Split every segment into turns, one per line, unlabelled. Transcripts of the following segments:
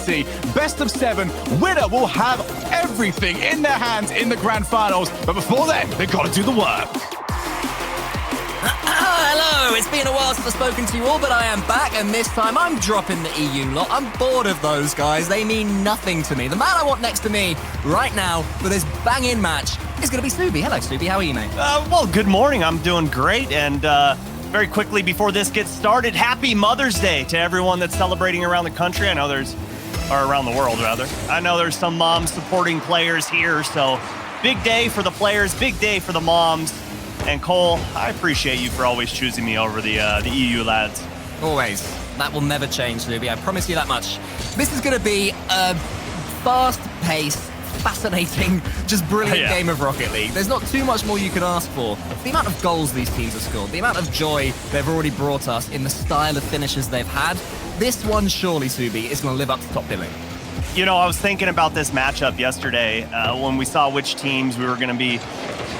Vitality. Best of 7. Winner will have everything in their hands in the grand finals. But before then, they've got to do the work.
Hello, it's been a while since I've spoken to you all, but I am back, and this time I'm dropping the EU lot. I'm bored of those guys. They mean nothing to me. The man I want next to me right now for this bang-in match is going to be Subi. Hello, Subi. How are you, mate?
Well, good morning. I'm doing great, and very quickly before this gets started, happy Mother's Day to everyone that's celebrating around the country. I know around the world, rather. I know there's some moms supporting players here, so big day for the players, big day for the moms. And Cole, I appreciate you for always choosing me over the EU lads.
Always. That will never change, Subi. I promise you that much. This is going to be a fast-paced, fascinating, just brilliant game of Rocket League. There's not too much more you could ask for. The amount of goals these teams have scored, the amount of joy they've already brought us in the style of finishes they've had, this one surely, Subi, is going to live up to top billing.
You know, I was thinking about this matchup yesterday when we saw which teams we were going to be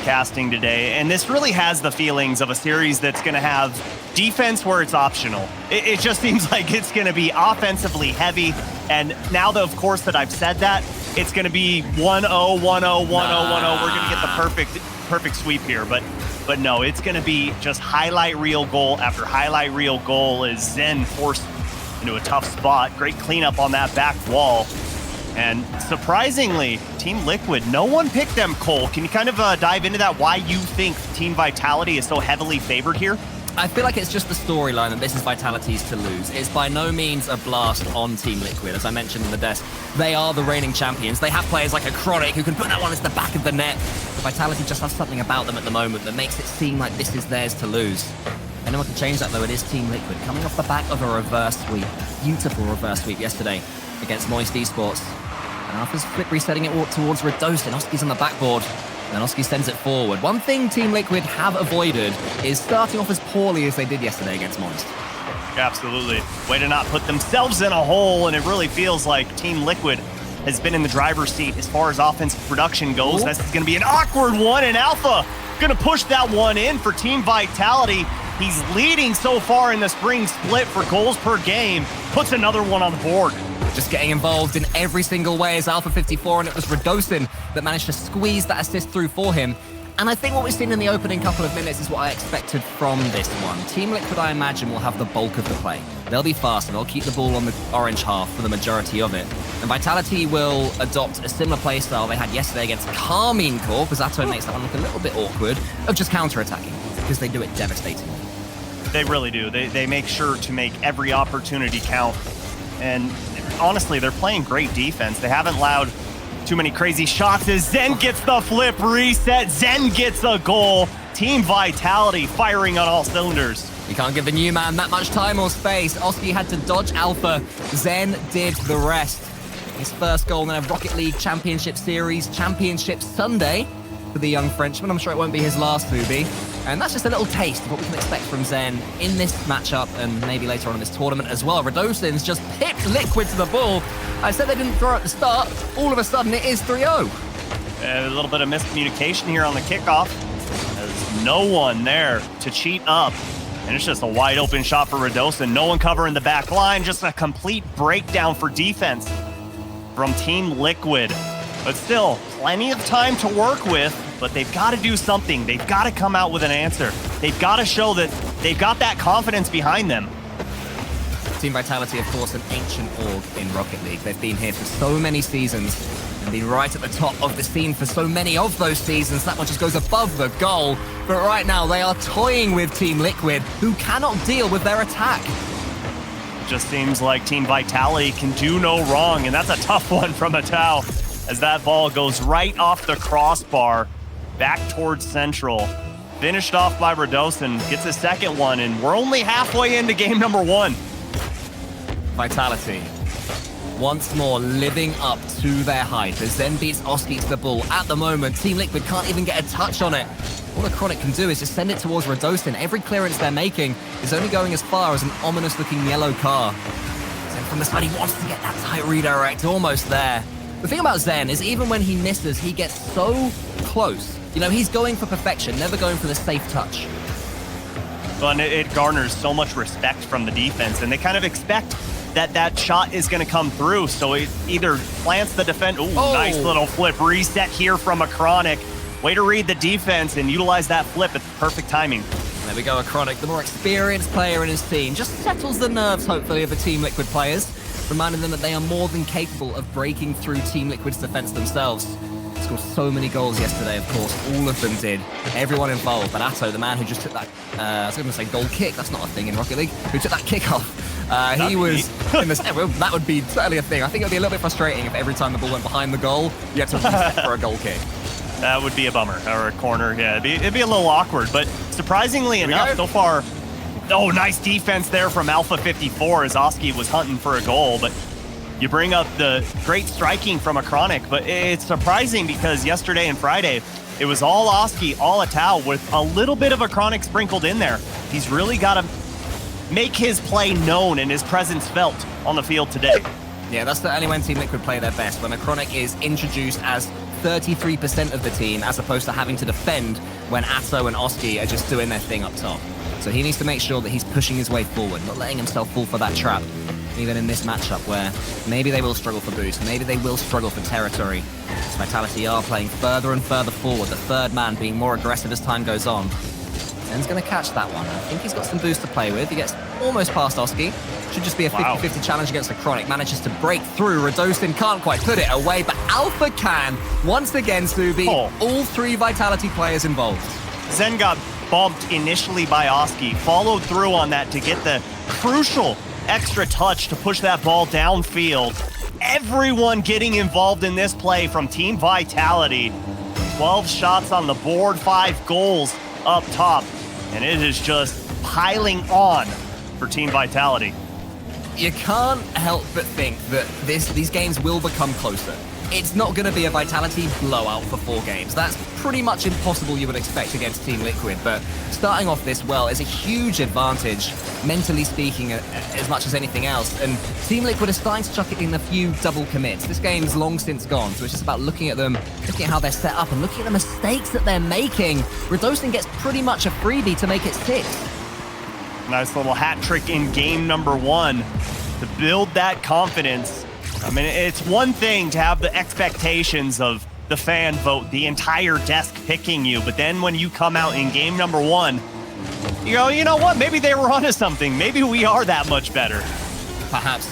casting today, and this really has the feelings of a series that's going to have defense where it's optional. It just seems like it's going to be offensively heavy, and now that, of course, that I've said that, it's going to be 1-0, 1-0, 1-0, 1-0. We're going to get the perfect sweep here, but no, it's going to be just highlight reel goal after highlight reel goal as Zen forced into a tough spot. Great cleanup on that back wall. And surprisingly, Team Liquid, no one picked them, Cole. Can you kind of dive into that, why you think Team Vitality is so heavily favored here?
I feel like it's just the storyline that this is Vitality's to lose. It's by no means a blast on Team Liquid. As I mentioned in the desk, they are the reigning champions. They have players like a Chronic who can put that one into the back of the net. Vitality just has something about them at the moment that makes it seem like this is theirs to lose. Anyone can change that, though. It is Team Liquid coming off the back of a reverse sweep. Beautiful reverse sweep yesterday against Moist Esports. And Alpha's flip resetting it towards Redosin. Oski's on the backboard. And Oski sends it forward. One thing Team Liquid have avoided is starting off as poorly as they did yesterday against Moist.
Absolutely. Way to not put themselves in a hole, and it really feels like Team Liquid has been in the driver's seat as far as offensive production goes. Ooh. This is going to be an awkward one, and Alpha going to push that one in for Team Vitality. He's leading so far in the spring split for goals per game. Puts another one on the board.
Just getting involved in every single way as Alpha 54, and it was Redosin that managed to squeeze that assist through for him. And I think what we've seen in the opening couple of minutes is what I expected from this one. Team Liquid, I imagine, will have the bulk of the play. They'll be fast, and they'll keep the ball on the orange half for the majority of it. And Vitality will adopt a similar play style they had yesterday against Carmine Corp, because Atto makes that one look a little bit awkward, of just counter-attacking, because they do it devastatingly.
They really do. They make sure to make every opportunity count. And honestly, they're playing great defense. They haven't allowed too many crazy shots as Zen gets the flip reset. Zen gets a goal. Team Vitality firing on all cylinders.
You can't give the new man that much time or space. Oski had to dodge Alpha. Zen did the rest. His first goal in a Rocket League Championship Series, Championship Sunday for the young Frenchman. I'm sure it won't be his last, Subi. And that's just a little taste of what we can expect from Zen in this matchup and maybe later on in this tournament as well. Redosin's just pipped Liquid to the ball. I said they didn't throw at the start. All of a sudden, it is 3-0.
A little bit of miscommunication here on the kickoff. There's no one there to cheat up. And it's just a wide open shot for Redosin. No one covering the back line. Just a complete breakdown for defense from Team Liquid. But still, plenty of time to work with. But they've got to do something. They've got to come out with an answer. They've got to show that they've got that confidence behind them.
Team Vitality, of course, an ancient org in Rocket League. They've been here for so many seasons and been right at the top of the scene for so many of those seasons. That one just goes above the goal. But right now, they are toying with Team Liquid, who cannot deal with their attack.
It just seems like Team Vitality can do no wrong, and that's a tough one from Atau as that ball goes right off the crossbar. Back towards Central. Finished off by Redosin. Gets a second one, and we're only halfway into game number 1.
Vitality, once more living up to their hype as Zen beats Oski to the ball. At the moment, Team Liquid can't even get a touch on it. All the Chronic can do is just send it towards Redosin. Every clearance they're making is only going as far as an ominous-looking yellow car. Zen from the side, he wants to get that tight redirect. Almost there. The thing about Zen is even when he misses, he gets so close. You know, he's going for perfection, never going for the safe touch.
Well, and it garners so much respect from the defense, and they kind of expect that shot is going to come through. So it either plants the defense. Ooh, nice little flip reset here from a Chronic. Way to read the defense and utilize that flip. It's perfect timing.
There we go, a Chronic, the more experienced player in his team. Just settles the nerves, hopefully, of the Team Liquid players, reminding them that they are more than capable of breaking through Team Liquid's defense themselves. Scored so many goals yesterday, of course. All of them did. Everyone involved. But Atto, the man who just took that, I was going to say goal kick. That's not a thing in Rocket League. Who took that kick off. He was in the... Well, that would be certainly a thing. I think it would be a little bit frustrating if every time the ball went behind the goal, you had to reset for a goal kick.
That would be a bummer, or a corner. Yeah, it'd be a little awkward. But surprisingly enough, so far, nice defense there from Alpha 54 as Oski was hunting for a goal. But you bring up the great striking from a Chronic, but it's surprising because yesterday and Friday, it was all Oski, all Atao, with a little bit of a Chronic sprinkled in there. He's really got to make his play known and his presence felt on the field today.
Yeah, that's certainly when Team Liquid play their best, when a Chronic is introduced as 33% of the team, as opposed to having to defend when Atto and Oski are just doing their thing up top. So he needs to make sure that he's pushing his way forward, not letting himself fall for that trap. Even in this matchup where maybe they will struggle for boost, maybe they will struggle for territory. As Vitality are playing further and further forward, the third man being more aggressive as time goes on. Zen's going to catch that one. I think he's got some boost to play with. He gets almost past Oski. Should just be a 50-50 challenge against the Chronic. Manages to break through. Radosin can't quite put it away, but Alpha can. Once again, Subi, all three Vitality players involved.
Zen got bumped initially by Oski, followed through on that to get the crucial extra touch to push that ball downfield. Everyone getting involved in this play from Team Vitality. 12 shots on the board, 5 goals up top, and it is just piling on for Team Vitality.
You can't help but think that these games will become closer. It's not going to be a Vitality blowout for 4 games. That's pretty much impossible, you would expect, against Team Liquid, but starting off this well is a huge advantage, mentally speaking, as much as anything else, and Team Liquid is starting to chuck it in a few double commits. This game's long since gone, so it's just about looking at them, looking at how they're set up, and looking at the mistakes that they're making. Radosin gets pretty much a freebie to make it 6.
Nice little hat trick in game number 1 to build that confidence. I mean, it's one thing to have the expectations of the fan vote, the entire desk picking you, but then when you come out in game number 1, you go, you know what, maybe they were onto something. Maybe we are that much better.
Perhaps.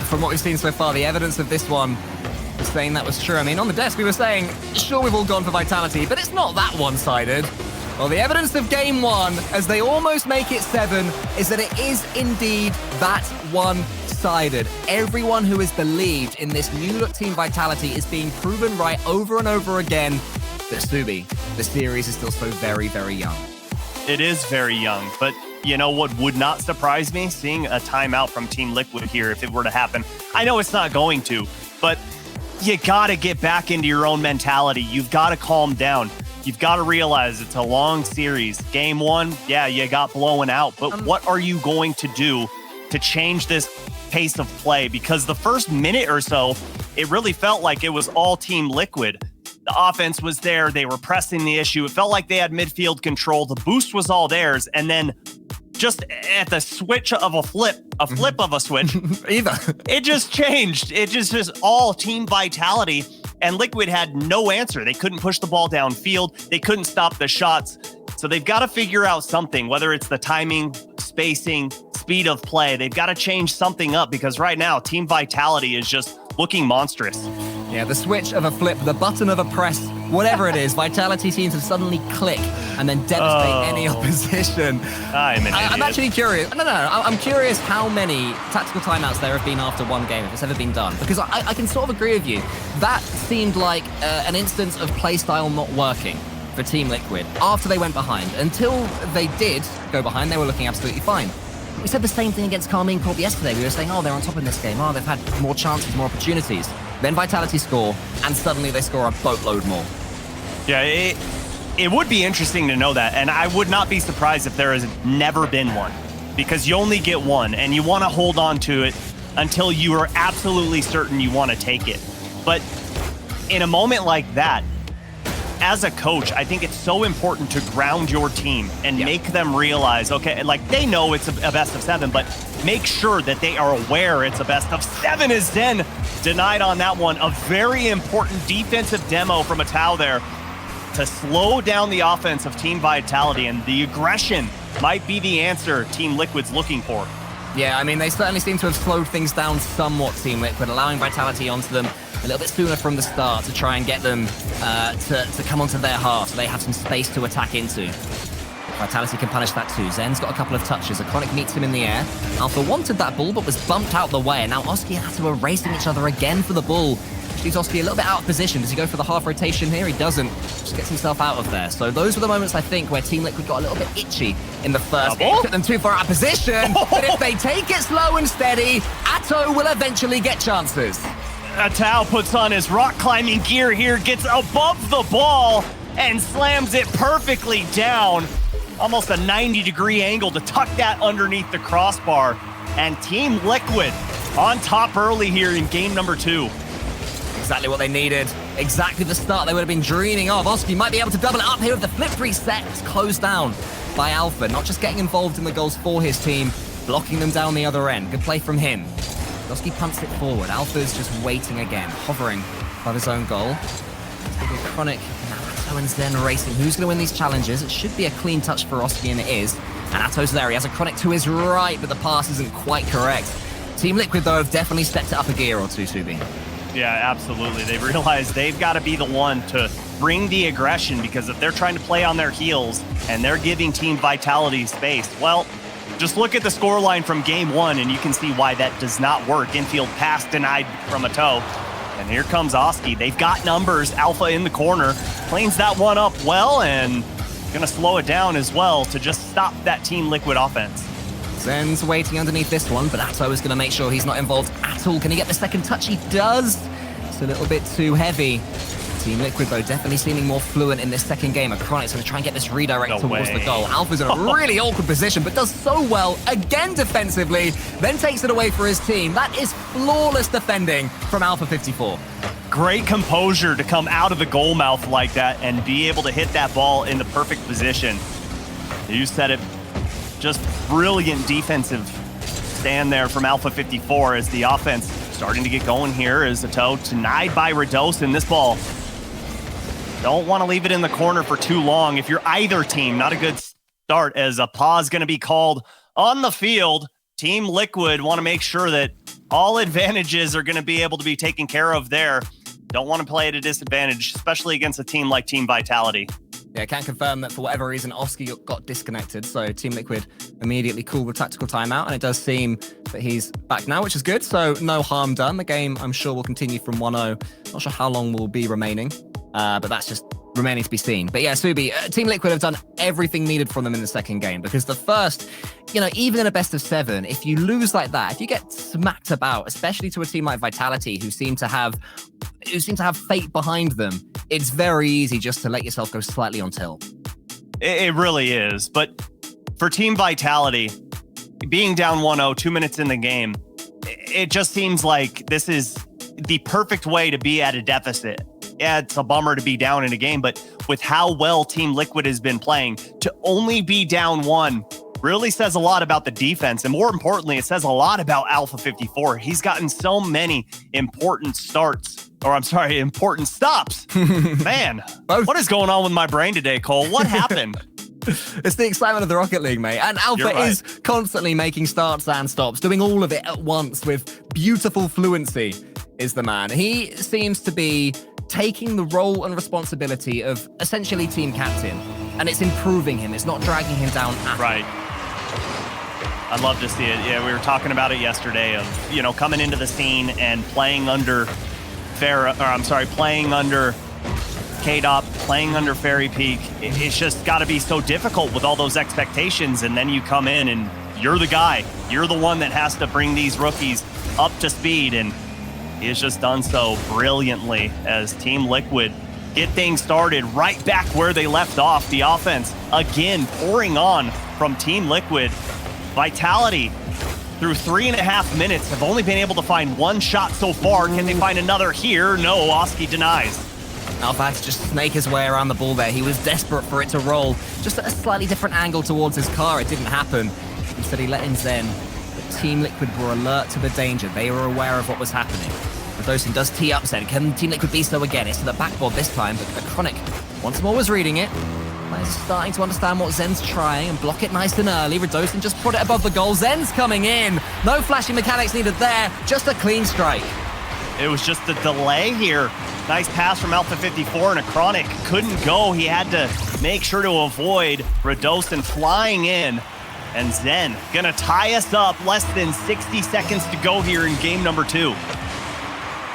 From what we've seen so far, the evidence of this one is saying that was true. I mean, on the desk we were saying, sure, we've all gone for Vitality, but it's not that one-sided. Well, the evidence of game 1, as they almost make it 7, is that it is indeed that one-sided. Everyone who has believed in this new look Team Vitality is being proven right over and over again. But Subi, the series is still so very, very young.
It is very young, but you know what would not surprise me? Seeing a timeout from Team Liquid here if it were to happen. I know it's not going to, but you got to get back into your own mentality. You've got to calm down. You've got to realize it's a long series. Game 1, yeah, you got blown out, but what are you going to do to change this pace of play? Because the first minute or so, it really felt like it was all Team Liquid. The offense was there. They were pressing the issue. It felt like they had midfield control. The boost was all theirs. And then just at the switch of a flip of a switch, it just changed. It just all Team Vitality. And Liquid had no answer. They couldn't push the ball downfield. They couldn't stop the shots. So they've got to figure out something, whether it's the timing, spacing, speed of play. They've got to change something up because right now, Team Vitality is just looking monstrous.
Yeah, the switch of a flip, the button of a press, whatever it is, Vitality seems to suddenly click and then devastate any opposition. I'm actually curious. I'm curious how many tactical timeouts there have been after one game, if it's ever been done. Because I can sort of agree with you. That seemed like an instance of playstyle not working for Team Liquid after they went behind. Until they did go behind, they were looking absolutely fine. We said the same thing against Carmine Corp yesterday. We were saying, oh, they're on top in this game. Oh, they've had more chances, more opportunities. Then Vitality score, and suddenly they score a boatload more.
Yeah, it would be interesting to know that, and I would not be surprised if there has never been one, because you only get one, and you want to hold on to it until you are absolutely certain you want to take it. But in a moment like that, as a coach, I think it's so important to ground your team and make them realize, okay, like they know it's a best of 7, but make sure that they are aware it's a best of 7 as Zen denied on that one. A very important defensive demo from Atao there to slow down the offense of Team Vitality, and the aggression might be the answer Team Liquid's looking for.
Yeah, I mean, they certainly seem to have slowed things down somewhat, Team Liquid, allowing Vitality onto them a little bit sooner from the start to try and get them to come onto their half so they have some space to attack into. Vitality can punish that too. Zen's got a couple of touches. Iconic meets him in the air. Alpha wanted that ball, but was bumped out the way. And now Oski and Atto are racing each other again for the ball. Which leaves Oski a little bit out of position. Does he go for the half rotation here? He doesn't. Just gets himself out of there. So those were the moments, I think, where Team Liquid got a little bit itchy in the first game. Took them too far out of position. But if they take it slow and steady, Atto will eventually get chances.
Atao puts on his rock climbing gear here, gets above the ball, and slams it perfectly down. Almost a 90-degree angle to tuck that underneath the crossbar. And Team Liquid on top early here in game number 2.
Exactly what they needed. Exactly the start they would have been dreaming of. Oski might be able to double it up here with the flip reset. It's closed down by Alpha, not just getting involved in the goals for his team, blocking them down the other end. Good play from him. Oski punts it forward. Alpha's just waiting again, hovering above his own goal. Chronic. Atto and Zen racing. Who's going to win these challenges? It should be a clean touch for Oski, and it is. And Atto's there. He has a Chronic to his right, but the pass isn't quite correct. Team Liquid, though, have definitely stepped it up a gear or two, Subi.
Yeah, absolutely. They've realized they've got to be the one to bring the aggression, because if they're trying to play on their heels and they're giving Team Vitality space, well, just look at the scoreline from game 1 and you can see why that does not work. Infield pass denied from Atto. And here comes Oski. They've got numbers. Alpha in the corner. Cleans that one up well and gonna slow it down as well to just stop that Team Liquid offense.
Zen's waiting underneath this one, but Atto is gonna make sure he's not involved at all. Can he get the second touch? He does. It's a little bit too heavy. Team Liquid, though, definitely seeming more fluent in this second game. Chronic's going to try and get this redirect towards the goal. Alpha's in a really awkward position, but does so well, again defensively, then takes it away for his team. That is flawless defending from Alpha 54.
Great composure to come out of the goal mouth like that and be able to hit that ball in the perfect position. You said it, just brilliant defensive stand there from Alpha 54 as the offense starting to get going here as Atto denied by Rados in this ball. Don't want to leave it in the corner for too long. If you're either team, not a good start, as a pause going to be called on the field. Team Liquid want to make sure that all advantages are going to be able to be taken care of there. Don't want to play at a disadvantage, especially against a team like Team Vitality.
Yeah, I can confirm that for whatever reason, Oski got disconnected. So Team Liquid immediately called the tactical timeout, and it does seem that he's back now, which is good. So no harm done. The game, I'm sure, will continue from 1-0. Not sure how long will be remaining. But that's just remaining to be seen. But yeah, Subi, Team Liquid have done everything needed from them in the second game, because the first, you know, even in a best of 7, if you lose like that, if you get smacked about, especially to a team like Vitality, who seem to have fate behind them, it's very easy just to let yourself go slightly on tilt.
It really is. But for Team Vitality, being down 1-0, 2 minutes in the game, it just seems like this is the perfect way to be at a deficit. Yeah, it's a bummer to be down in a game, but with how well Team Liquid has been playing, to only be down 1 really says a lot about the defense. And more importantly, it says a lot about Alpha 54. He's gotten so many important stops. Man, what is going on with my brain today, Cole? What happened?
It's the excitement of the Rocket League, mate. And Alpha is constantly making starts and stops, doing all of it at once with beautiful fluency, is the man. He seems to be taking the role and responsibility of essentially team captain, and it's improving him. It's not dragging him down at all.
Right. I'd love to see it. Yeah, we were talking about it yesterday of, you know, coming into the scene and playing under playing under K-Dop, playing under Fairy Peak. It's just got to be so difficult with all those expectations, and then you come in and you're the guy. You're the one that has to bring these rookies up to speed, and he has just done so brilliantly as Team Liquid get things started right back where they left off. The offense, again, pouring on from Team Liquid. Vitality, through 3.5 minutes, have only been able to find 1 shot so far. Can they find another here? No, Oski denies.
Alpha had to just snake his way around the ball there. He was desperate for it to roll, just at a slightly different angle towards his car. It didn't happen. Instead, he let in Zen. But Team Liquid were alert to the danger. They were aware of what was happening. Redosin does tee up Zen. Can Team Liquid be so again? It's to the backboard this time, but Chronic once more was reading it. Players are starting to understand what Zen's trying and block it nice and early. Redosin just put it above the goal. Zen's coming in. No flashing mechanics needed there. Just a clean strike.
It was just a delay here. Nice pass from Alpha 54, and Chronic couldn't go. He had to make sure to avoid Redosin flying in. And Zen gonna tie us up. Less than 60 seconds to go here in game number 2.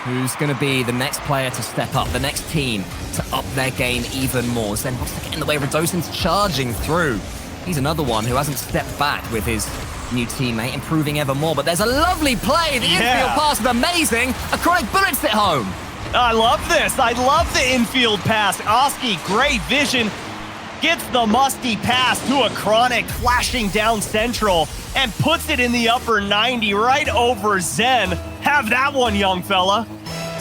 Who's going to be the next player to step up, the next team to up their game even more? Zen wants to get in the way. Redosin's charging through. He's another one who hasn't stepped back with his new teammate, improving ever more. But there's a lovely play. The infield pass is amazing. A Chronic bullets it home.
I love this. I love the infield pass. Oski, great vision. Gets the musty pass to a Chronic flashing down central and puts it in the upper 90 right over Zen. Have that one, young fella.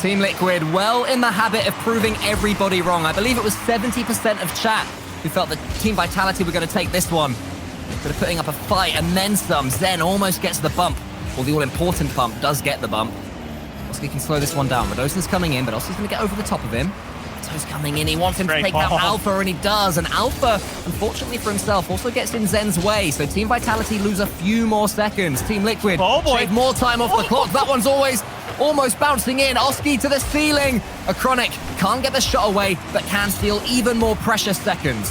Team Liquid well in the habit of proving everybody wrong. I believe it was 70% of chat who felt that Team Vitality were going to take this one. They're putting up a fight and then some. Zen almost gets the bump, or the all-important bump does get the bump. Oski can slow this one down. Redosin's coming in, but Oski's going to get over the top of him. To's coming in, he wants him to take out Alpha, and he does. And Alpha, unfortunately for himself, also gets in Zen's way. So Team Vitality lose a few more seconds. Team Liquid shave more time off the clock. That one's almost bouncing in. Oski to the ceiling. A Chronic can't get the shot away, but can steal even more precious seconds.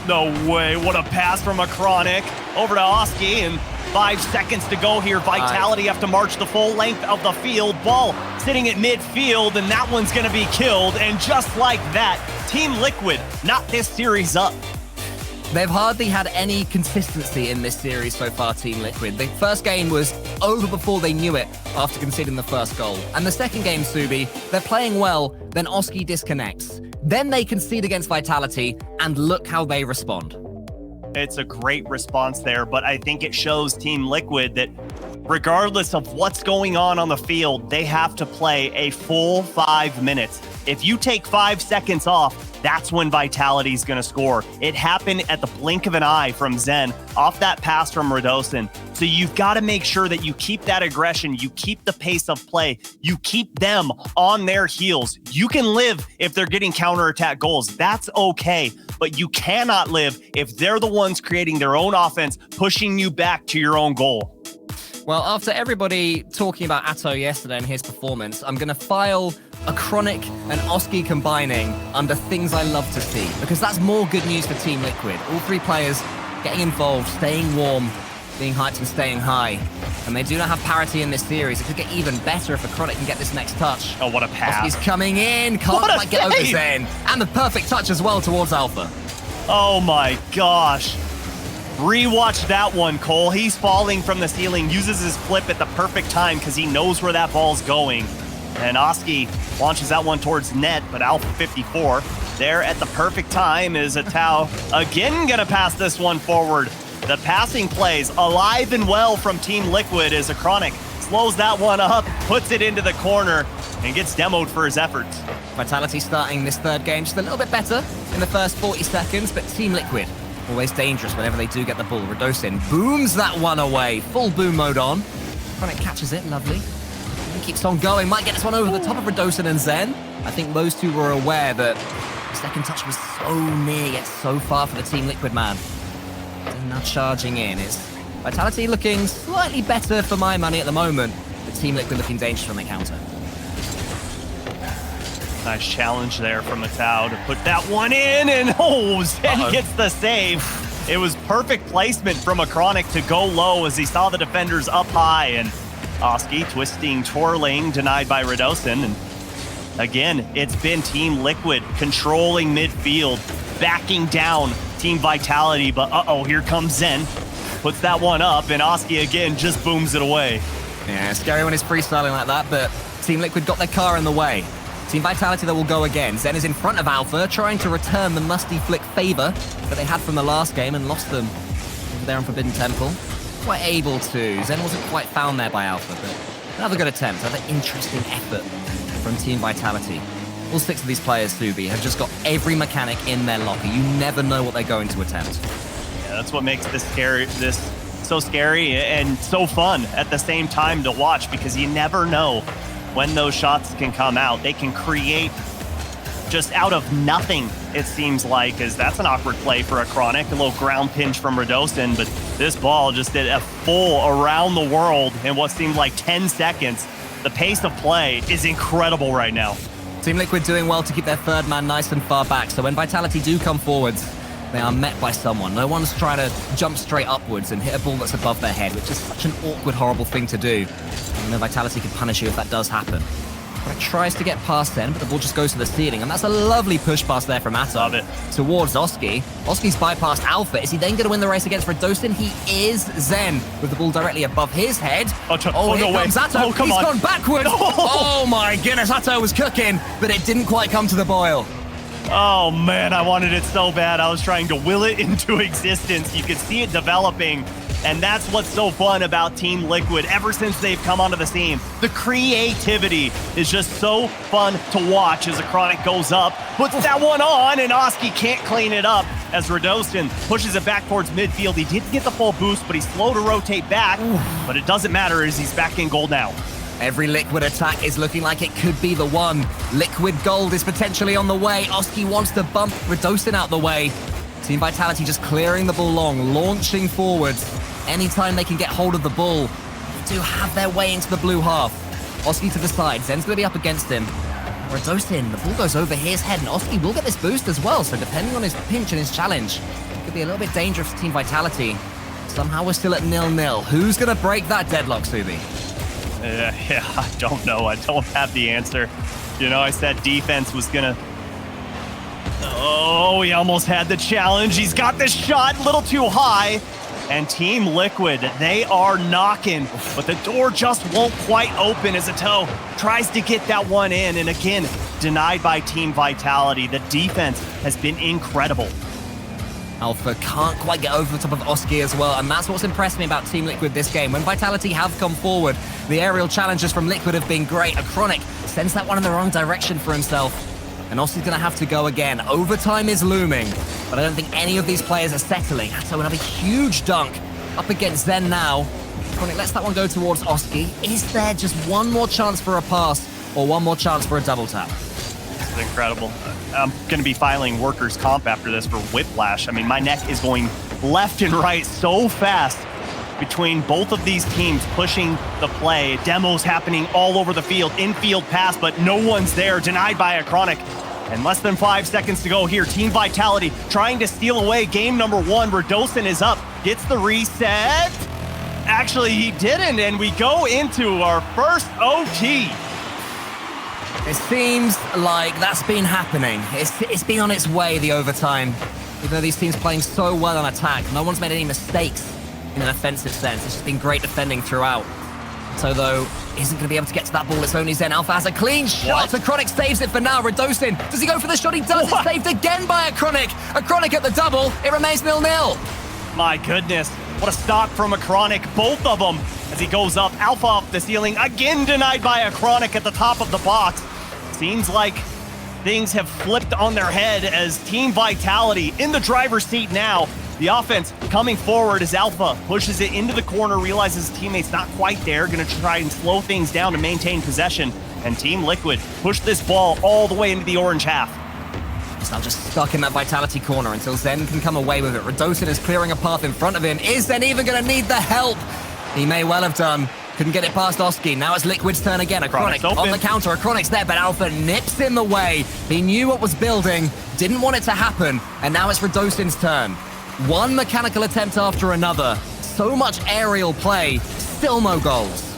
No way, what a pass from a Chronic over to Oski, and 5 seconds to go here. Vitality have to march the full length of the field. Ball sitting at midfield, and that one's gonna be killed. And just like that, Team Liquid knocked this series up.
They've hardly had any consistency in this series so far, Team Liquid. The first game was over before they knew it after conceding the first goal. And the second game, Subi, they're playing well, then Oski disconnects. Then they concede against Vitality, and look how they respond.
It's a great response there, but I think it shows Team Liquid that regardless of what's going on the field, they have to play a full 5 minutes. If you take 5 seconds off, that's when Vitality's going to score. It happened at the blink of an eye from Zen off that pass from Redosin. So you've got to make sure that you keep that aggression, you keep the pace of play, you keep them on their heels. You can live if they're getting counterattack goals. That's okay. But you cannot live if they're the ones creating their own offense, pushing you back to your own goal.
Well, after everybody talking about Atto yesterday and his performance, I'm going to file a Chronic and Oski combining under things I love to see, because that's more good news for Team Liquid. All 3 players getting involved, staying warm, being hyped and staying high. And they do not have parity in this series. It could get even better if a Chronic can get this next touch.
Oh, what a pass.
Oski's coming in, can't quite get over Zen. And the perfect touch as well towards Alpha.
Oh my gosh. Rewatch that one, Cole. He's falling from the ceiling, uses his flip at the perfect time because he knows where that ball's going. And Oski launches that one towards net, but Alpha 54 there at the perfect time is a Tau again gonna pass this one forward. The passing plays alive and well from Team Liquid as a Chronic slows that one up, puts it into the corner, and gets demoed for his efforts.
Vitality starting this third game just a little bit better in the first 40 seconds, but Team Liquid always dangerous whenever they do get the ball. Redosin booms that one away. Full boom mode on. Chronic catches it, lovely. He keeps on going, might get this one over the top of Redosin and Zen. I think those two were aware that the second touch was so near, yet so far for the Team Liquid man. Zen now charging in. It's Vitality looking slightly better for my money at the moment, but Team Liquid looking dangerous when they counter.
Nice challenge there from Matau to put that one in, and Zen gets the save. It was perfect placement from a Chronic to go low as he saw the defenders up high, and Oski twisting, twirling, denied by Redosin. And again, it's been Team Liquid controlling midfield, backing down Team Vitality, but here comes Zen. Puts that one up, and Oski again just booms it away.
Yeah, scary when it's freestyling like that, but Team Liquid got their car in the way. Team Vitality, that will go again. Zen is in front of Alpha, trying to return the musty flick favor that they had from the last game and lost them over there on Forbidden Temple. Quite able to. Zen wasn't quite found there by Alpha, but another good attempt, another interesting effort from Team Vitality. All 6 of these players, Subi, have just got every mechanic in their locker. You never know what they're going to attempt.
Yeah, that's what makes this so scary and so fun at the same time to watch, because you never know when those shots can come out. They can create just out of nothing, it seems like, as that's an awkward play for a Chronic. A little ground pinch from Radosin, but this ball just did a full around the world in what seemed like 10 seconds. The pace of play is incredible right now.
Team Liquid doing well to keep their third man nice and far back, so when Vitality do come forwards, they are met by someone. No one's trying to jump straight upwards and hit a ball that's above their head, which is such an awkward, horrible thing to do. And the Vitality can punish you if that does happen. But it tries to get past Zen, but the ball just goes to the ceiling, and that's a lovely push pass there from Atto.
Love it.
Towards Oski. Oski's bypassed Alpha. Is he then going to win the race against Radosin? He is. Zen with the ball directly above his head.
Here
no comes Atto.
Oh, come
He's
on.
gone backwards.
No.
Oh my goodness, Atto was cooking, but it didn't quite come to the boil.
Oh man, I wanted it so bad. I was trying to will it into existence. You could see it developing, and that's what's so fun about Team Liquid ever since they've come onto the scene. The creativity is just so fun to watch as a Chronic goes up, puts that one on, and Oski can't clean it up as Radosin pushes it back towards midfield. He didn't get the full boost, but he's slow to rotate back, but it doesn't matter as he's back in goal now.
Every Liquid attack is looking like it could be the one. Liquid gold is potentially on the way. Oski wants to bump Radosin out the way. Team Vitality just clearing the ball long, launching forwards. Anytime they can get hold of the ball, they do have their way into the blue half. Oski to the side. Zen's going to be up against him. Radosin, the ball goes over his head, and Oski will get this boost as well. So depending on his pinch and his challenge, it could be a little bit dangerous for Team Vitality. Somehow we're still at 0-0. Who's going to break that deadlock, Subi?
Yeah, I don't know. I don't have the answer. You know, I said defense was gonna... Oh, he almost had the challenge. He's got this shot a little too high. And Team Liquid, they are knocking, but the door just won't quite open as Atto tries to get that one in. And again, denied by Team Vitality. The defense has been incredible.
Alpha can't quite get over the top of Oski as well, and that's what's impressed me about Team Liquid this game. When Vitality have come forward, the aerial challenges from Liquid have been great. A Chronic sends that one in the wrong direction for himself, and Oski's going to have to go again. Overtime is looming, but I don't think any of these players are settling. So we'll have a huge dunk up against Zen now. Chronic lets that one go towards Oski. Is there just one more chance for a pass or one more chance for a double tap?
This is incredible. I'm going to be filing workers' comp after this for whiplash. I mean, my neck is going left and right so fast between both of these teams pushing the play. Demos happening all over the field. Infield pass, but no one's there. Denied by a Chronic. And less than 5 seconds to go here. Team Vitality trying to steal away game number 1. Radosin is up. Gets the reset. Actually, he didn't. And we go into our first OT.
It seems like that's been happening. It's been on its way, the overtime. Even though these teams playing so well on attack, no one's made any mistakes in an offensive sense. It's just been great defending throughout. So though, isn't going to be able to get to that ball. It's only Zen. Alpha has a clean shot. A Chronic saves it for now. Radosin, does he go for the shot? He does. It's saved again by a Chronic. A Chronic at the double. It remains 0-0.
My goodness, what a stop from a Chronic. Both of them as he goes up. Alpha off the ceiling. Again denied by a Chronic at the top of the box. Seems like things have flipped on their head as Team Vitality in the driver's seat now. The offense coming forward as Alpha pushes it into the corner, realizes his teammate's not quite there, gonna try and slow things down to maintain possession. And Team Liquid push this ball all the way into the orange half.
He's now just stuck in that Vitality corner until Zen can come away with it. Radosin is clearing a path in front of him. Is Zen even gonna need the help? He may well have done. Couldn't get it past Oski. Now it's Liquid's turn again. A Chronic on the counter. A Chronic's there, but Alpha nips in the way. He knew what was building, didn't want it to happen, and now it's Radosin's turn. One mechanical attempt after another. So much aerial play, still no goals.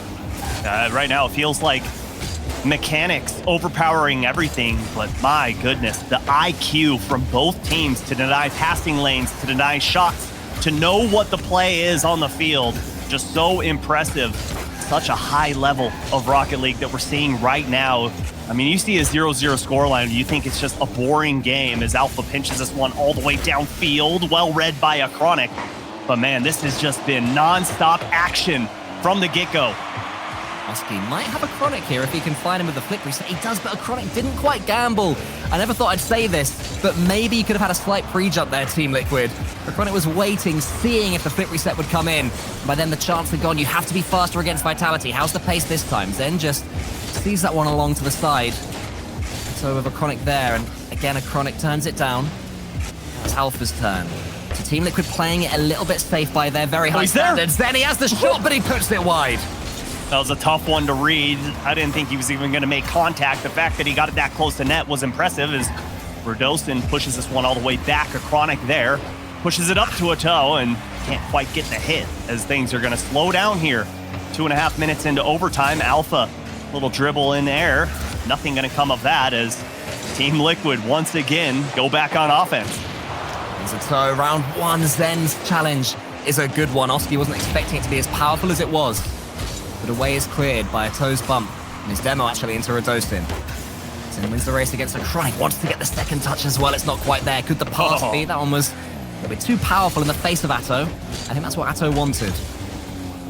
Right now it feels like mechanics overpowering everything, but my goodness, the IQ from both teams to deny passing lanes, to deny shots, to know what the play is on the field, just so impressive. Such a high level of Rocket League that we're seeing right now. I mean, you see a 0-0 scoreline, you think it's just a boring game as Alpha pinches this one all the way downfield, well read by a Chronic. But man, this has just been non-stop action from the get-go.
Oski might have a Chronic here if he can find him with the flip reset. He does, but a Chronic didn't quite gamble. I never thought I'd say this, but maybe you could have had a slight pre-jump there, Team Liquid. The Chronic was waiting, seeing if the flip reset would come in. By then, the chance had gone. You have to be faster against Vitality. How's the pace this time? Zen just sees that one along to the side. So with a Chronic there, and again, a Chronic turns it down. That's Alpha's turn. So Team Liquid playing it a little bit safe by their very high standards. Then he has the shot, but he puts it wide.
That was a tough one to read. I didn't think he was even going to make contact. The fact that he got it that close to net was impressive as Radosin pushes this one all the way back. A Chronic there, pushes it up to a toe and can't quite get the hit as things are going to slow down here. 2.5 minutes into overtime. Alpha, little dribble in air. Nothing going to come of that as Team Liquid once again go back on offense.
So round one, Zen's challenge is a good one. Oski wasn't expecting it to be as powerful as it was. But a way is cleared by a toes bump and his demo actually into Radosin. Zen wins the race against a Chronic, wants to get the second touch as well. It's not quite there. Could the pass be? That one was a bit too powerful in the face of Atto. I think that's what Atto wanted.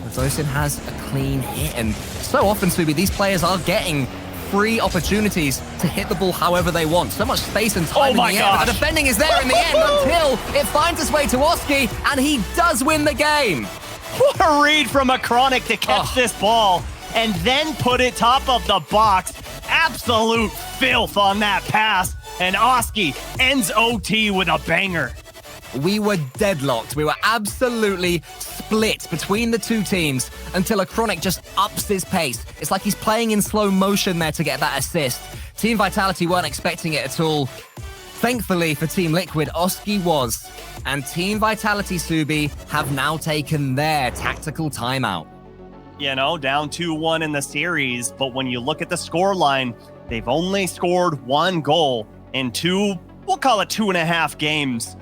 Radosin has a clean hit, and so often, Subi, these players are getting free opportunities to hit the ball however they want. So much space and time in the air, but the defending is there in the end until it finds its way to Oski, and he does win the game.
What a read from a Chronic to catch this ball and then put it top of the box. Absolute filth on that pass, and Oski ends OT with a banger.
We were deadlocked. We were absolutely split between the two teams until a Chronic just ups his pace. It's like he's playing in slow motion there to get that assist. Team Vitality weren't expecting it at all. Thankfully for Team Liquid, Oski was. And Team Vitality, Subi, have now taken their tactical timeout.
You know, down 2-1 in the series, but when you look at the scoreline, they've only scored 1 goal in we'll call it 2.5 games.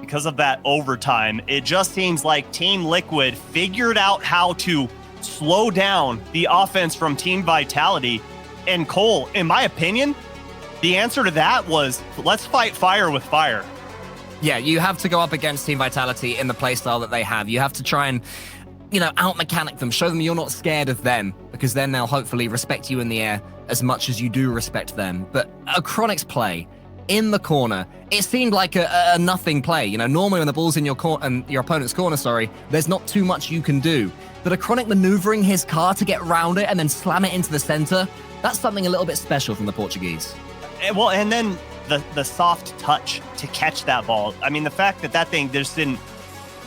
Because of that overtime, it just seems like Team Liquid figured out how to slow down the offense from Team Vitality. And Cole, in my opinion, the answer to that was, let's fight fire with fire.
Yeah, you have to go up against Team Vitality in the playstyle that they have. You have to try and, out-mechanic them, show them you're not scared of them, because then they'll hopefully respect you in the air as much as you do respect them. But a Chronic's play in the corner, it seemed like a nothing play. Normally when the ball's in your opponent's corner, there's not too much you can do. But a Chronic maneuvering his car to get round it and then slam it into the center, that's something a little bit special from the Portuguese.
Well, and then the soft touch to catch that ball. I mean, the fact that thing just didn't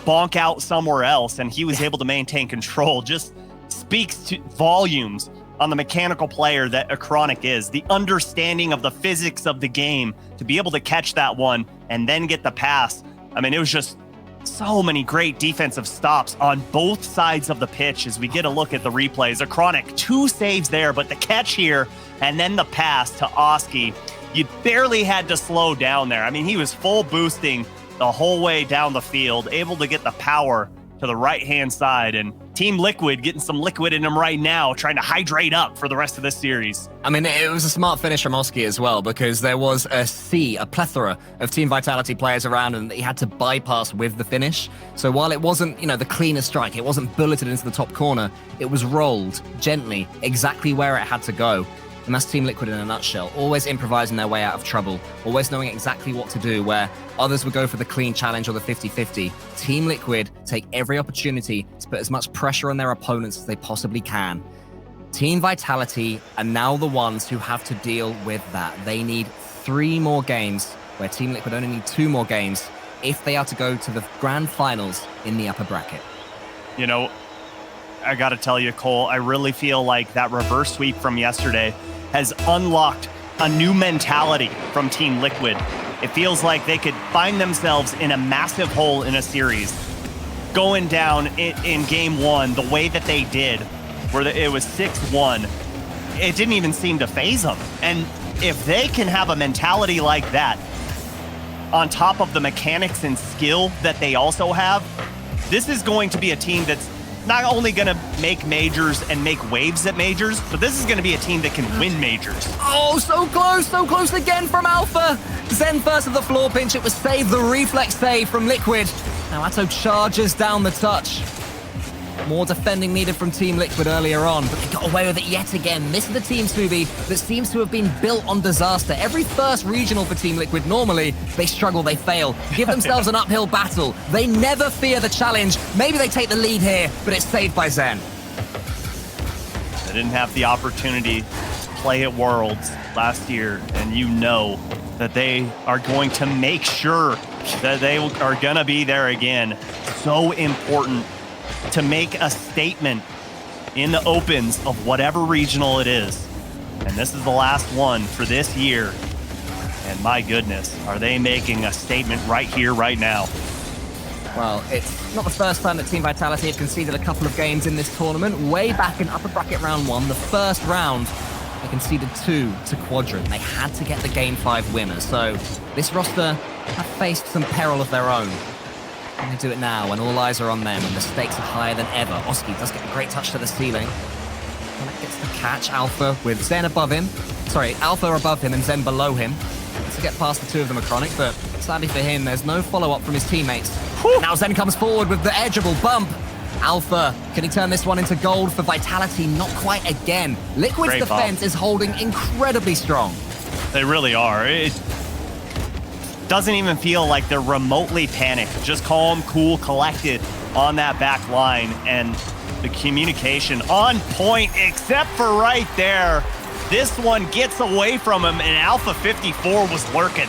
bonk out somewhere else and he was able to maintain control just speaks to volumes on the mechanical player that a Chronic is. The understanding of the physics of the game to be able to catch that one and then get the pass. I mean, it was just so many great defensive stops on both sides of the pitch as we get a look at the replays. A Chronic, 2 saves there, but the catch here and then the pass to Oski, you barely had to slow down there. I mean, he was full boosting the whole way down the field, able to get the power to the right-hand side, and Team Liquid getting some liquid in them right now, trying to hydrate up for the rest of this series.
I mean, it was a smart finish from Oski as well, because there was a plethora of Team Vitality players around, and he had to bypass with the finish. So while it wasn't, the cleanest strike, it wasn't bulleted into the top corner, it was rolled gently, exactly where it had to go. And that's Team Liquid in a nutshell, always improvising their way out of trouble, always knowing exactly what to do, where others would go for the clean challenge or the 50-50. Team Liquid take every opportunity to put as much pressure on their opponents as they possibly can. Team Vitality are now the ones who have to deal with that. They need 3 more games, where Team Liquid only need 2 more games if they are to go to the grand finals in the upper bracket.
I got to tell you, Cole, I really feel like that reverse sweep from yesterday has unlocked a new mentality from Team Liquid. It feels like they could find themselves in a massive hole in a series. Going down in game 1 the way that they did, where it was 6-1, it didn't even seem to faze them. And if they can have a mentality like that, on top of the mechanics and skill that they also have, this is going to be a team that's not only going to make majors and make waves at majors, but this is going to be a team that can win majors.
Oh, so close again from Alpha. Zen first of the floor pinch, it was saved, the reflex save from Liquid. Now Atto charges down the touch. More defending needed from Team Liquid earlier on, but they got away with it yet again. This is the team, Subi, that seems to have been built on disaster. Every first regional for Team Liquid, normally, they struggle, they fail. Give themselves an uphill battle. They never fear the challenge. Maybe they take the lead here, but it's saved by Zen.
They didn't have the opportunity to play at Worlds last year, and you know that they are going to make sure that they are going to be there again. So important to make a statement in the opens of whatever regional it is. And this is the last one for this year. And my goodness, are they making a statement right here, right now?
Well, it's not the first time that Team Vitality have conceded a couple of games in this tournament. Way back in upper bracket round 1, the first round, they conceded 2 to Quadrant. They had to get the Game 5 winner. So this roster have faced some peril of their own. And they do it now when all eyes are on them and the stakes are higher than ever. Oski does get a great touch to the ceiling. And that gets the catch. Alpha with Zen above him. Sorry, Alpha above him and Zen below him. To get past the two of them are Chronic, but sadly for him, there's no follow-up from his teammates. Now Zen comes forward with the edgeable bump. Alpha, can he turn this one into gold for Vitality? Not quite again. Liquid's
Great
defense
bump.
is holding incredibly strong.
They really are. It doesn't even feel like they're remotely panicked. Just calm, cool, collected on that back line. And the communication on point, except for right there. This one gets away from him, and Alpha 54 was lurking.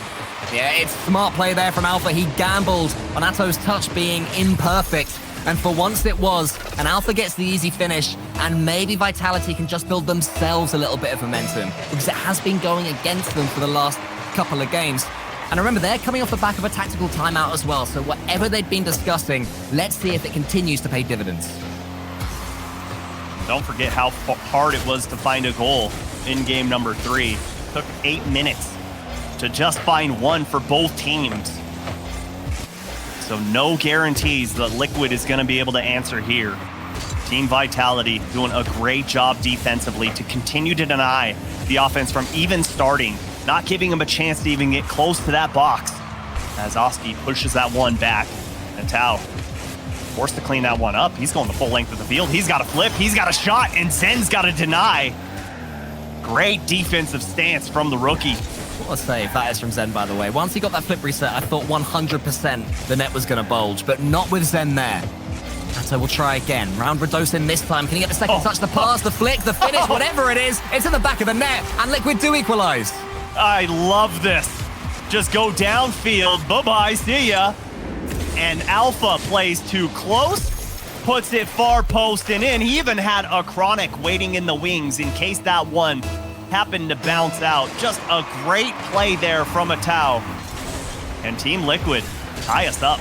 Yeah, it's smart play there from Alpha. He gambled on Atto's touch being imperfect. And for once it was, and Alpha gets the easy finish, and maybe Vitality can just build themselves a little bit of momentum, because it has been going against them for the last couple of games. And remember, they're coming off the back of a tactical timeout as well, so whatever they'd been discussing, let's see if it continues to pay dividends.
Don't forget how hard it was to find a goal in game number 3. Took 8 minutes to just find one for both teams. So no guarantees that Liquid is going to be able to answer here. Team Vitality doing a great job defensively to continue to deny the offense from even starting, not giving them a chance to even get close to that box. As Oski pushes that one back, and Tao forced to clean that one up. He's going the full length of the field. He's got a flip, he's got a shot, and Zen's got to deny. Great defensive stance from the rookie.
What a save that is from Zen, by the way. Once he got that flip reset, I thought 100% the net was going to bulge, but not with Zen there. Atto will try again. Round Radosin this time. Can he get the second touch, the pass, the flick, the finish, whatever it is? It's in the back of the net, and Liquid do equalize.
I love this. Just go downfield. Bye-bye, see ya. And Alpha plays too close, puts it far post and in. He even had a Chronic waiting in the wings in case that one happened to bounce out. Just a great play there from a Tao. And Team Liquid tie us up.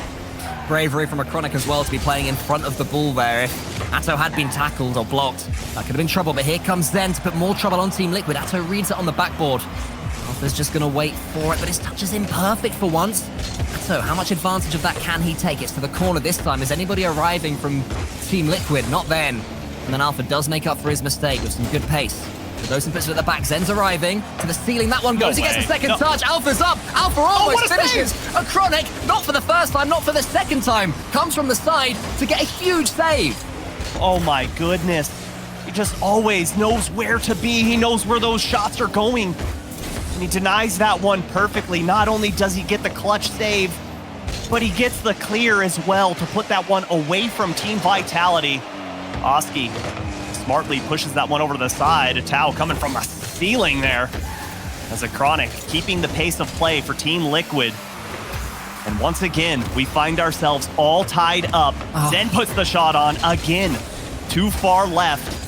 Bravery from a Chronic as well to be playing in front of the ball there. If Atto had been tackled or blocked, that could have been trouble, but here comes Zen to put more trouble on Team Liquid. Atto reads it on the backboard. Alpha's just going to wait for it, but his touch is imperfect for once. So how much advantage of that can he take? It's to the corner this time. Is anybody arriving from Team Liquid? Not then. And then Alpha does make up for his mistake with some good pace. Radosin puts it at the back. Zen's arriving to the ceiling. That one goes. He gets the second touch. Alpha's up. Alpha almost finishes. A Chronic, not for the first time, not for the second time. Comes from the side to get a huge save.
Oh my goodness. He just always knows where to be. He knows where those shots are going. And he denies that one perfectly. Not only does he get the clutch save, but he gets the clear as well to put that one away from Team Vitality. Oski smartly pushes that one over to the side. A Tao coming from the ceiling there. As a Chronic keeping the pace of play for Team Liquid. And once again, we find ourselves all tied up. Zen puts the shot on again. Too far left.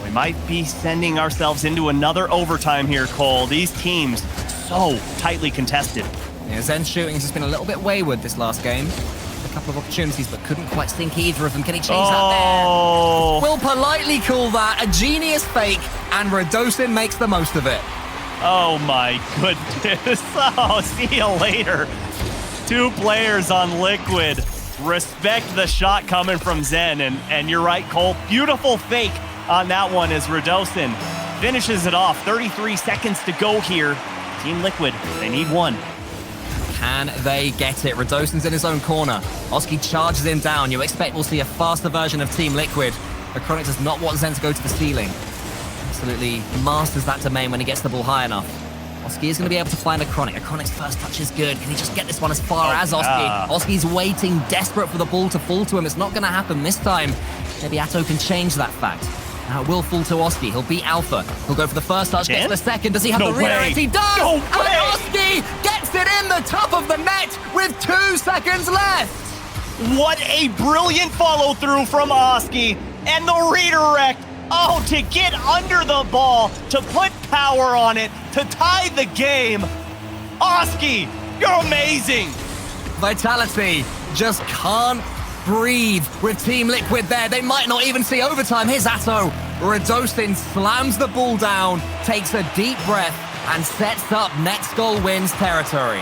We might be sending ourselves into another overtime here, Cole. These teams so tightly contested.
Yeah, Zen's shooting has just been a little bit wayward this last game. A couple of opportunities, but couldn't quite sink either of them. Can he change that there? We'll politely call that a genius fake, and Radosin makes the most of it.
Oh my goodness. Oh, see you later. 2 players on Liquid. Respect the shot coming from Zen, and you're right, Cole. Beautiful fake on that one as Radosin finishes it off. 33 seconds to go here. Team Liquid, they need one.
Can they get it? Radosin's in his own corner. Oski charges him down. You expect we'll see a faster version of Team Liquid. But Chronic does not want Zen to go to the ceiling. Absolutely masters that domain when he gets the ball high enough. Oski is going to be able to find a Chronic. A Chronic's first touch is good. Can he just get this one as far as Oski? Oski's waiting, desperate for the ball to fall to him. It's not going to happen this time. Maybe Atto can change that fact. Now it will fall to Oski. He'll beat Alpha. He'll go for the first touch, gets the second. Does he have the redirect? He does!
No
and Oski gets it in the top of the net with 2 seconds left!
What a brilliant follow-through from Oski. And the redirect. Oh, to get under the ball, to put power on it, to tie the game. Oski, you're amazing.
Vitality just can't breathe with Team Liquid there. They might not even see overtime. Here's Atto. Radosin slams the ball down, takes a deep breath, and sets up next goal wins territory.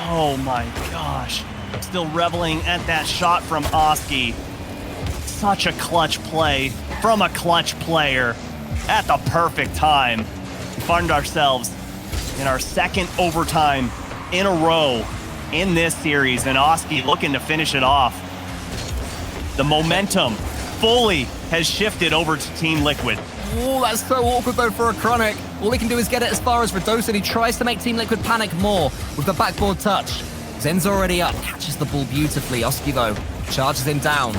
Oh my gosh. Still reveling at that shot from Oski. Such a clutch play from a clutch player at the perfect time. We find ourselves in our second overtime in a row in this series, and Oski looking to finish it off. The momentum fully has shifted over to Team Liquid.
Oh, that's so awkward though for a Chronic. All he can do is get it as far as Radosin. He tries to make Team Liquid panic more with the backboard touch. Zen's already up, catches the ball beautifully. Oski though, charges him down.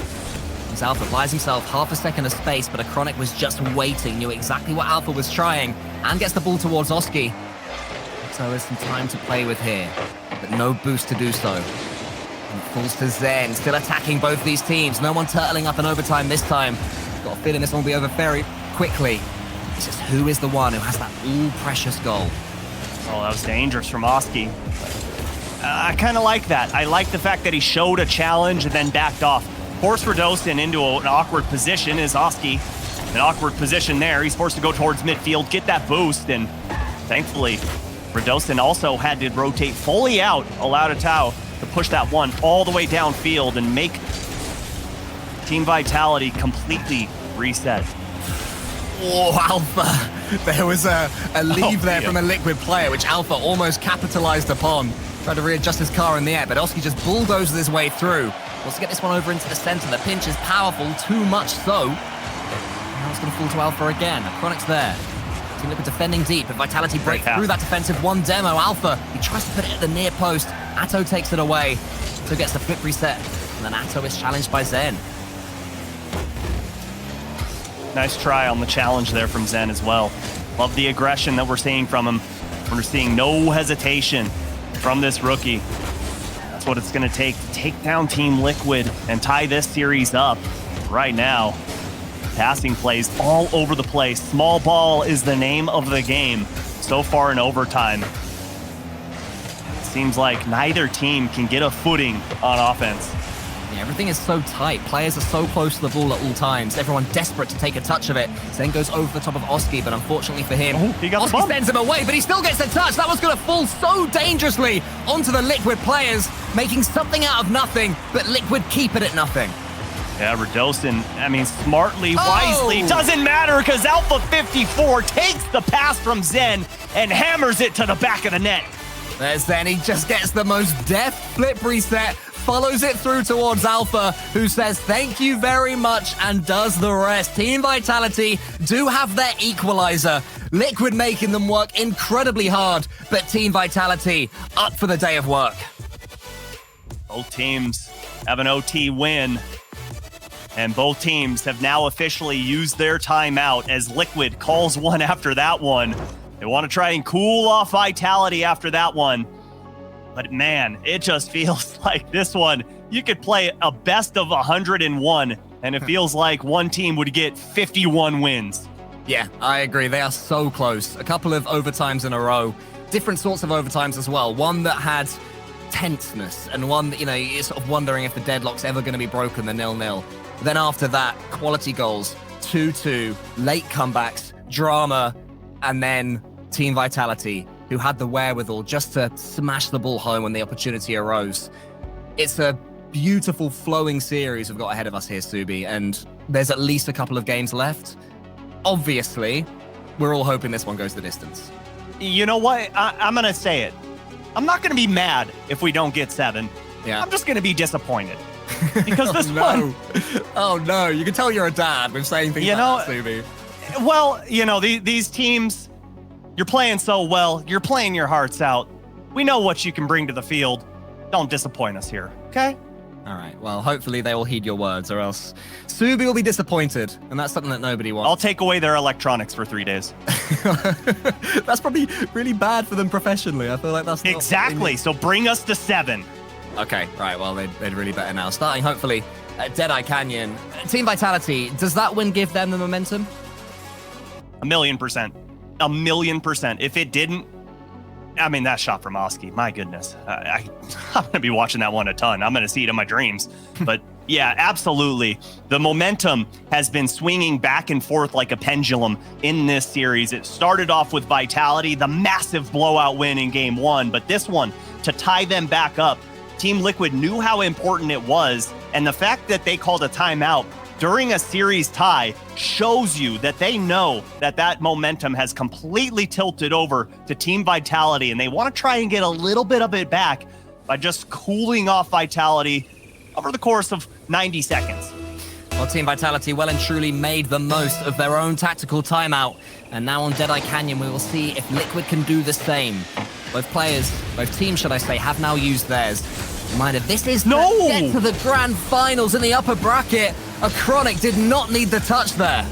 As Alpha buys himself half a second of space, but a Chronic was just waiting, knew exactly what Alpha was trying, and gets the ball towards Oski. So there's some time to play with here, but no boost to do so. And falls to Zen, still attacking both these teams. No one turtling up in overtime this time. Got a feeling this one will be over very quickly. It's just who is the one who has that all-precious goal.
Oh, that was dangerous from Oski. I kind of like that. I like the fact that he showed a challenge and then backed off. Forced Radosin into an awkward position is Oski. An awkward position there. He's forced to go towards midfield, get that boost, and thankfully, Radosin also had to rotate fully out, allow Atto to push that one all the way downfield and make Team Vitality completely reset.
Oh, Alpha. There was a leave there from a Liquid player, which Alpha almost capitalized upon. Tried to readjust his car in the air, but Oski just bulldozed his way through. Wants to get this one over into the center. The pinch is powerful, too much so. Now it's going to fall to Alpha again. Chronic's there. Team Liquid defending deep, but Vitality break through that defensive one demo. Alpha, he tries to put it at the near post. Atto takes it away. So gets the flip reset. And then Atto is challenged by Zen.
Nice try on the challenge there from Zen as well. Love the aggression that we're seeing from him. We're seeing no hesitation from this rookie. That's what it's going to take down Team Liquid and tie this series up right now. Passing plays all over the place. Small ball is the name of the game so far in overtime. It seems like neither team can get a footing on offense.
Yeah, everything is so tight. Players are so close to the ball at all times. Everyone desperate to take a touch of it. Zen goes over the top of Oski, but unfortunately for him, Oski sends him away, but he still gets a touch. That was going to fall so dangerously onto the Liquid players, making something out of nothing, but Liquid keep it at nothing.
Yeah, Radosin, I mean, smartly, wisely, doesn't matter because Alpha 54 takes the pass from Zen and hammers it to the back of the net.
There's Zen, he just gets the most deft flip reset, follows it through towards Alpha, who says thank you very much and does the rest. Team Vitality do have their equalizer. Liquid making them work incredibly hard, but Team Vitality up for the day of work.
Both teams have an OT win, and both teams have now officially used their timeout as Liquid calls one after that one. They want to try and cool off Vitality after that one. But man, it just feels like this one, you could play a best of 101, and it feels like one team would get 51 wins.
Yeah, I agree. They are so close. A couple of overtimes in a row. Different sorts of overtimes as well. One that had tenseness, and one that, you're sort of wondering if the deadlock's ever going to be broken, the 0-0. Then after that, quality goals, 2-2, late comebacks, drama, and then Team Vitality, who had the wherewithal just to smash the ball home when the opportunity arose. It's a beautiful flowing series we've got ahead of us here, Subi, and there's at least a couple of games left. Obviously, we're all hoping this one goes the distance.
You know what? I'm going to say it. I'm not going to be mad if we don't get 7.
Yeah.
I'm just going to be disappointed. Because this
no.
one...
Oh, no. You can tell you're a dad with saying things like that, Subi.
Well, these teams, you're playing so well. You're playing your hearts out. We know what you can bring to the field. Don't disappoint us here, okay?
All right. Well, hopefully they will heed your words, or else Subi will be disappointed, and that's something that nobody wants.
I'll take away their electronics for 3 days.
That's probably really bad for them professionally. I feel like that's not
exactly. So bring us to 7.
Okay. Right. Well, they'd really better now. Starting hopefully at Deadeye Canyon. Team Vitality. Does that win give them the momentum?
1,000,000%. 1,000,000%. If it didn't, I mean, that shot from Oski, my goodness. I'm going to be watching that one a ton. I'm going to see it in my dreams. But yeah, absolutely. The momentum has been swinging back and forth like a pendulum in this series. It started off with Vitality, the massive blowout win in game 1. But this one, to tie them back up, Team Liquid knew how important it was. And the fact that they called a timeout during a series tie shows you that they know that momentum has completely tilted over to Team Vitality, and they want to try and get a little bit of it back by just cooling off Vitality over the course of 90 seconds.
Well, Team Vitality well and truly made the most of their own tactical timeout. And now on Deadeye Canyon, we will see if Liquid can do the same. Both teams, should I say, have now used theirs. Reminder, this is to get to the grand finals in the upper bracket. Acronic did not need the touch there.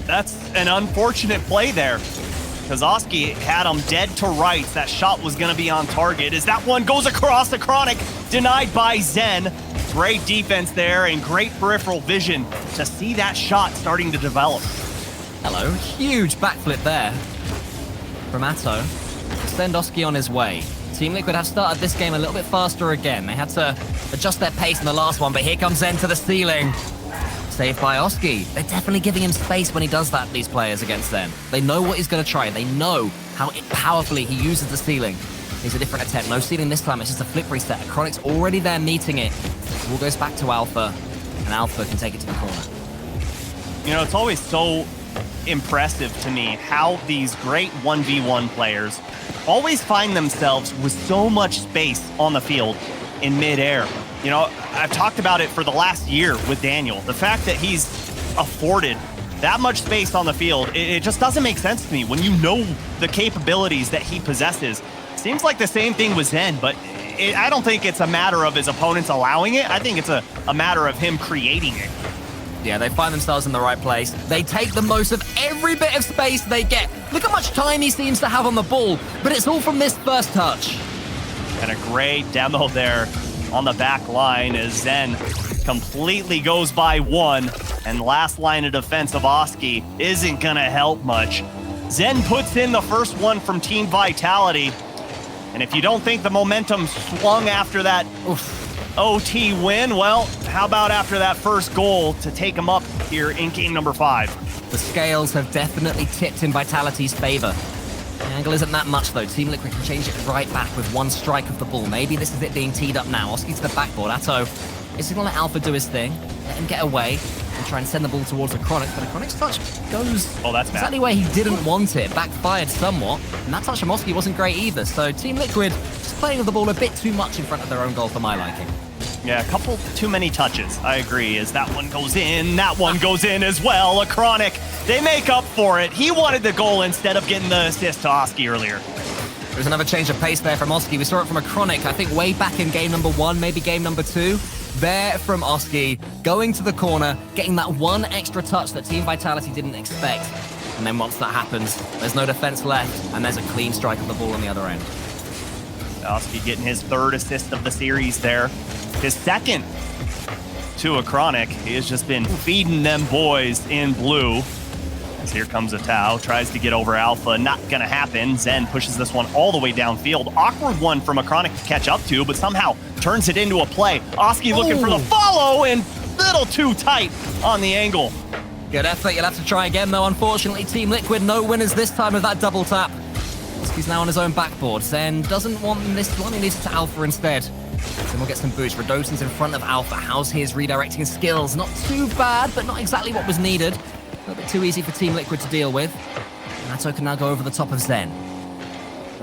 That's an unfortunate play there, because Oski had him dead to rights. That shot was going to be on target as that one goes across Acronic, denied by Zen. Great defense there and great peripheral vision to see that shot starting to develop.
Hello, huge backflip there from Atto to send Oski on his way. Team Liquid have started this game a little bit faster again. They had to adjust their pace in the last one, but here comes Zen to the ceiling. Saved by Oski. They're definitely giving him space when he does that, these players, against Zen. They know what he's going to try. They know how powerfully he uses the ceiling. He's a different attempt. No ceiling this time. It's just a flip reset. Acronic's already there meeting it. The ball goes back to Alpha, and Alpha can take it to the corner.
It's always so impressive to me how these great 1v1 players always find themselves with so much space on the field in midair. I've talked about it for the last year with Daniel. The fact that he's afforded that much space on the field, it just doesn't make sense to me when you know the capabilities that he possesses. Seems like the same thing with Zen, but I don't think it's a matter of his opponents allowing it. I think it's a matter of him creating it.
Yeah, they find themselves in the right place. They take the most of every bit of space they get. Look how much time he seems to have on the ball, but it's all from this first touch.
And a great demo there on the back line as Zen completely goes by one, and last line of defense of Oski isn't going to help much. Zen puts in the first one from Team Vitality, and if you don't think the momentum swung after that OT win, well, how about after that first goal to take him up here in game number 5?
The scales have definitely tipped in Vitality's favor. The angle isn't that much, though. Team Liquid can change it right back with one strike of the ball. Maybe this is it being teed up now. Oski to the backboard. Atto is going to let Alpha do his thing, let him get away, and try and send the ball towards Acronic. But Acronic's touch goes exactly where he didn't want it. Backfired somewhat, and that touch from Oski wasn't great either. So Team Liquid just playing with the ball a bit too much in front of their own goal for my liking.
Yeah, a couple too many touches, I agree, as that one goes in, that one goes in as well. Acronic, they make up for it. He wanted the goal instead of getting the assist to Oski earlier.
There's another change of pace there from Oski. We saw it from Acronic, I think way back in game number 1, maybe game number 2. There from Oski, going to the corner, getting that one extra touch that Team Vitality didn't expect. And then once that happens, there's no defense left, and there's a clean strike of the ball on the other end.
Oski getting his 3rd assist of the series there. His 2nd to Acronic. He has just been feeding them boys in blue. As here comes Atau, tries to get over Alpha, not gonna happen. Zen pushes this one all the way downfield. Awkward one from Acronic to catch up to, but somehow turns it into a play. Oski looking for the follow and little too tight on the angle.
Good effort, you'll have to try again though. Unfortunately, Team Liquid, no winners this time with that double tap. Oski's now on his own backboard. Zen doesn't want this one, he needs it to Alpha instead. Then we'll get some boost. Radosin's in front of Alpha. How's his redirecting skills? Not too bad, but not exactly what was needed. A little bit too easy for Team Liquid to deal with. And Atto can now go over the top of Zen.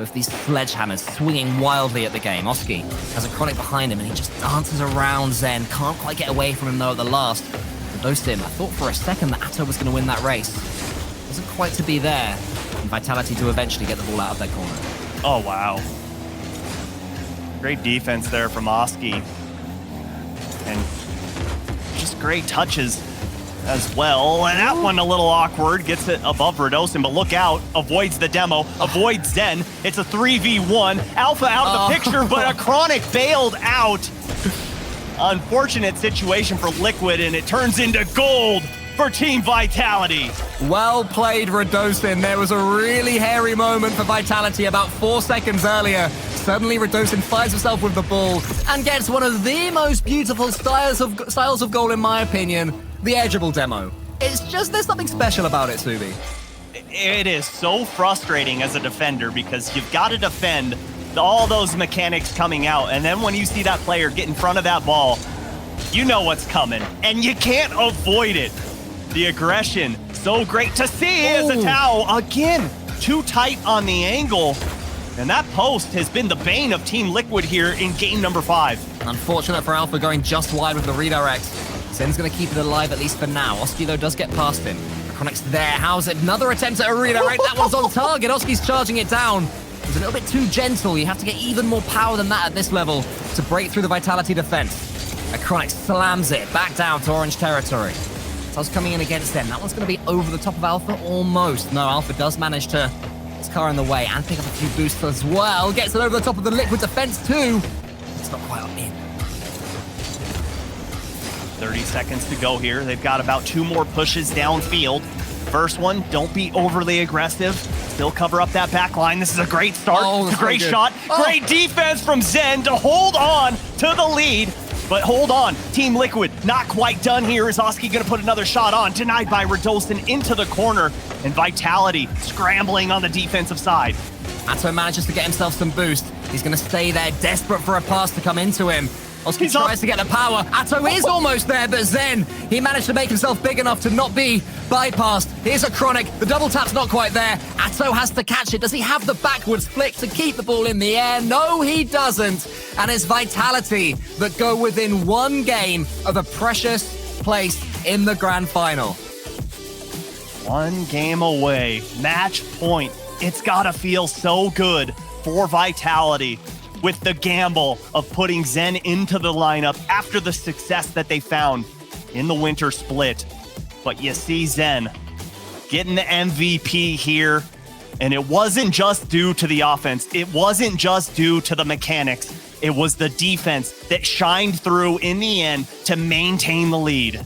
with these sledgehammers swinging wildly at the game. Oski has a Chronic behind him, and he just dances around Zen. Can't quite get away from him, though, at the last. Redosin, I thought for a second that Atto was going to win that race. Wasn't quite to be there. And Vitality to eventually get the ball out of their corner.
Oh, wow. Great defense there from Oski. And just great touches as well. And that one a little awkward, gets it above Redosin, but look out, avoids the demo, avoids Zen. It's a 3v1. Alpha out of the picture, but a Chronic bailed out. Unfortunate situation for Liquid, and it turns into gold for Team Vitality.
Well played, Redosin. There was a really hairy moment for Vitality about 4 seconds earlier. Suddenly, Redosin finds himself with the ball and gets one of the most beautiful styles of goal, in my opinion, the edgeable demo. It's just, there's something special about it, Subi.
It is so frustrating as a defender because you've got to defend all those mechanics coming out, and then when you see that player get in front of that ball, you know what's coming, and you can't avoid it. The aggression, so great to see as a Tau, again, too tight on the angle. And that post has been the bane of Team Liquid here in game number 5.
Unfortunate for Alpha going just wide with the redirect. Zen's going to keep it alive, at least for now. Oski, though, does get past him. Chronic's there. How's it? Another attempt at a redirect. That one's on target. Oski's charging it down. He's a little bit too gentle. You have to get even more power than that at this level to break through the Vitality defense. Chronic slams it back down to orange territory. Tau's coming in against them. That one's going to be over the top of Alpha almost. No, Alpha does manage to get his car in the way and pick up a few boosts as well. Gets it over the top of the Liquid defense too. It's not quite in.
30 seconds to go here. They've got about 2 more pushes downfield. First one, don't be overly aggressive. Still cover up that back line. This is a great start. It's a great shot. Great defense from Zen to hold on to the lead. But hold on, Team Liquid not quite done here. Is Oski going to put another shot on? Denied by Redosin into the corner. And Vitality scrambling on the defensive side.
Atto manages to get himself some boost. He's going to stay there, desperate for a pass to come into him. Oski tries to get the power. Atto is almost there, but Zen, he managed to make himself big enough to not be bypassed. Here's a Chronic. The double tap's not quite there. Atto has to catch it. Does he have the backwards flick to keep the ball in the air? No, he doesn't. And it's Vitality that go within 1 game of a precious place in the grand final.
1 game away. Match point. It's got to feel so good for Vitality, with the gamble of putting Zen into the lineup after the success that they found in the winter split. But you see Zen getting the MVP here, and it wasn't just due to the offense. It wasn't just due to the mechanics. It was the defense that shined through in the end to maintain the lead.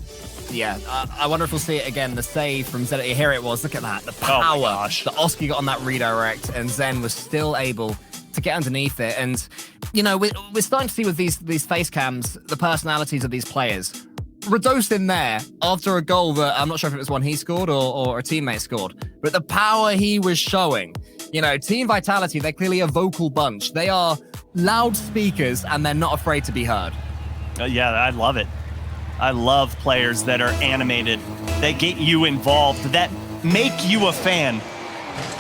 Yeah, I wonder if we'll see it again. The save from Zen. Here it was. Look at that. The power that Oski got on that redirect, and Zen was still able to get underneath it. And, you know, we're starting to see with these face cams the personalities of these players. Redosin there, after a goal that I'm not sure if it was one he scored or a teammate scored, but the power he was showing. You know, Team Vitality, they're clearly a vocal bunch. They are loudspeakers, and they're not afraid to be heard.
Yeah, I love it. I love players that are animated, that get you involved, that make you a fan.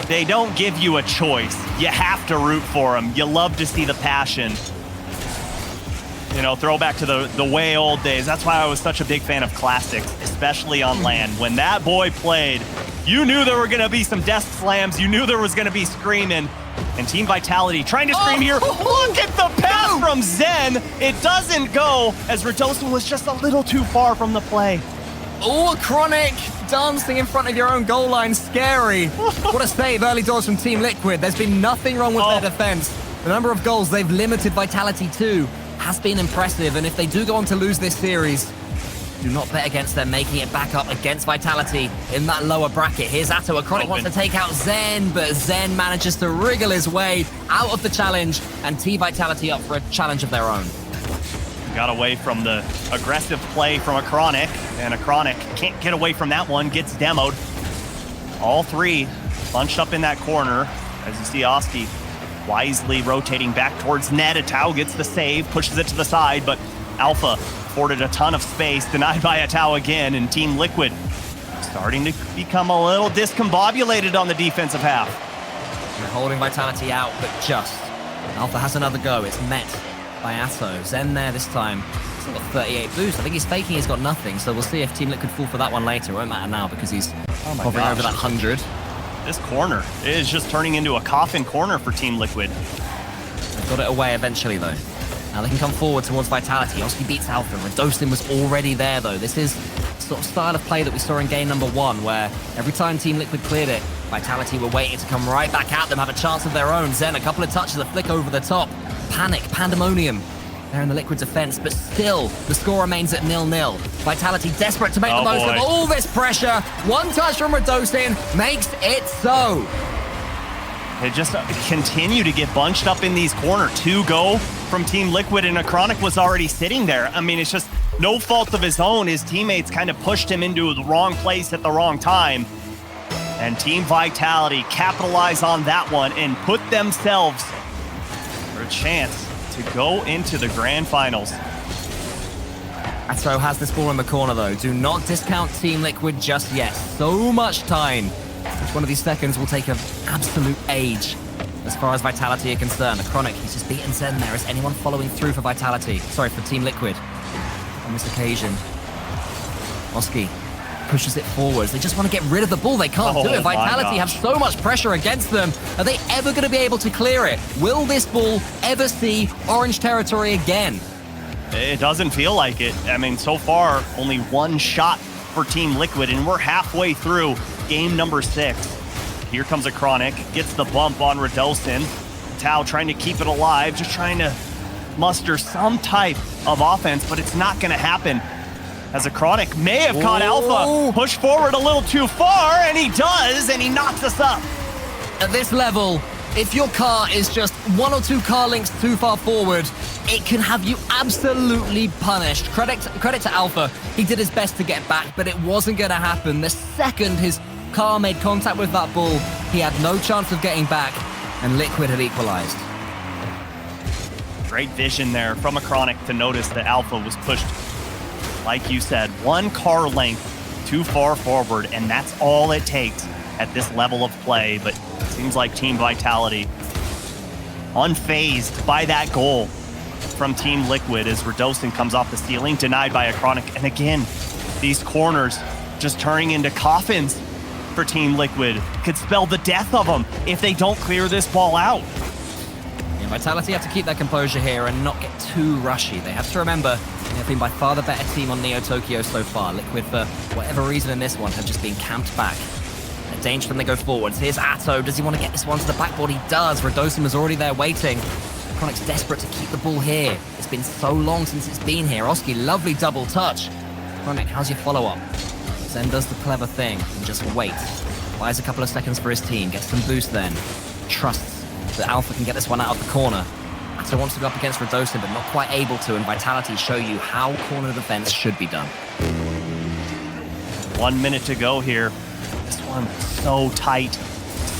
They don't give you a choice. You have to root for them. You love to see the passion. You know, throwback to the way old days. That's why I was such a big fan of classics, especially on LAN. When that boy played, you knew there were going to be some desk slams. You knew there was going to be screaming. And Team Vitality trying to scream here. Look at the pass from Zen. It doesn't go, as Redosin was just a little too far from the play.
Oh, a Chronic dancing in front of your own goal line. Scary. What a save early doors from Team Liquid. There's been nothing wrong with their defense. The number of goals they've limited Vitality to has been impressive. And if they do go on to lose this series, do not bet against them making it back up against Vitality in that lower bracket. Here's Atto. A Chronic wants to take out Zen, but Zen manages to wriggle his way out of the challenge, and Team Vitality up for a challenge of their own.
Got away from the aggressive play from a Chronic, and a Chronic can't get away from that one, gets demoed. All 3 bunched up in that corner, as you see Oski wisely rotating back towards net. Tau gets the save, pushes it to the side, but Alpha afforded a ton of space, denied by a Tau again, and Team Liquid starting to become a little discombobulated on the defensive half.
They're holding Vitality out, but just. Alpha has another go. It's met by Atto. Zen there this time. He's got 38 boost. I think he's faking. He's got nothing. So we'll see if Team Liquid fall for that one later. It won't matter now because he's hovering over that 100.
This corner is just turning into a coffin corner for Team Liquid.
They've got it away eventually, though. Now they can come forward towards Vitality. Oski beats Alpha. Radosin was already there, though. This is the sort of style of play that we saw in game number 1, where every time Team Liquid cleared it, Vitality were waiting to come right back at them, have a chance of their own. Zen, a couple of touches, a flick over the top. Panic, pandemonium there in the Liquid defense, but still, the score remains at 0-0. Vitality desperate to make the most of all this pressure. One touch from Radosin makes it so.
They just continue to get bunched up in these corners. 2 go from Team Liquid, and Acronic was already sitting there. I mean, it's just no fault of his own. His teammates kind of pushed him into the wrong place at the wrong time. And Team Vitality capitalize on that one and put themselves for a chance to go into the grand finals.
Atto has this ball in the corner, though. Do not discount Team Liquid just yet. So much time. Each one of these seconds will take an absolute age as far as Vitality are concerned. Acronic, he's just beaten Zen there. Is anyone following through for Vitality? Sorry, for Team Liquid on this occasion. Oski pushes it forwards. They just want to get rid of the ball. They can't do it. Vitality have so much pressure against them. Are they ever going to be able to clear it? Will this ball ever see orange territory again?
It doesn't feel like it. I mean, so far, only 1 shot for Team Liquid, and we're halfway through game number 6. Here comes Acronic, gets the bump on Radosin. Tao trying to keep it alive, just trying to muster some type of offense, but it's not going to happen. As Acronic may have caught Alpha, push forward a little too far, and he does, and he knocks us up.
At this level, if your car is just 1 or 2 car links too far forward, it can have you absolutely punished. Credit to Alpha. He did his best to get back, but it wasn't going to happen. The second his car made contact with that ball, he had no chance of getting back, and Liquid had equalized.
Great vision there from Acronic to notice that Alpha was pushed, like you said, 1 car length too far forward, and that's all it takes at this level of play. But it seems like Team Vitality unfazed by that goal from Team Liquid as Radosin comes off the ceiling, denied by Acronic. And again, these corners just turning into coffins for Team Liquid. Could spell the death of them if they don't clear this ball out.
Yeah, Vitality have to keep their composure here and not get too rushy. They have to remember they've been by far the better team on Neo Tokyo so far. Liquid, for whatever reason in this one, have just been camped back. They're dangerous when they go forwards. Here's Atto. Does he want to get this one to the backboard? He does. Radosin was already there waiting. Acronic's desperate to keep the ball here. It's been so long since it's been here. Oski, lovely double touch. Acronic, how's your follow-up? Zen does the clever thing and just waits. Buys a couple of seconds for his team, gets some boost then. Trusts that Alpha can get this one out of the corner. Atto wants to go up against Radosin, but not quite able to, and Vitality show you how corner defense should be done.
1 minute to go here. This one so tight,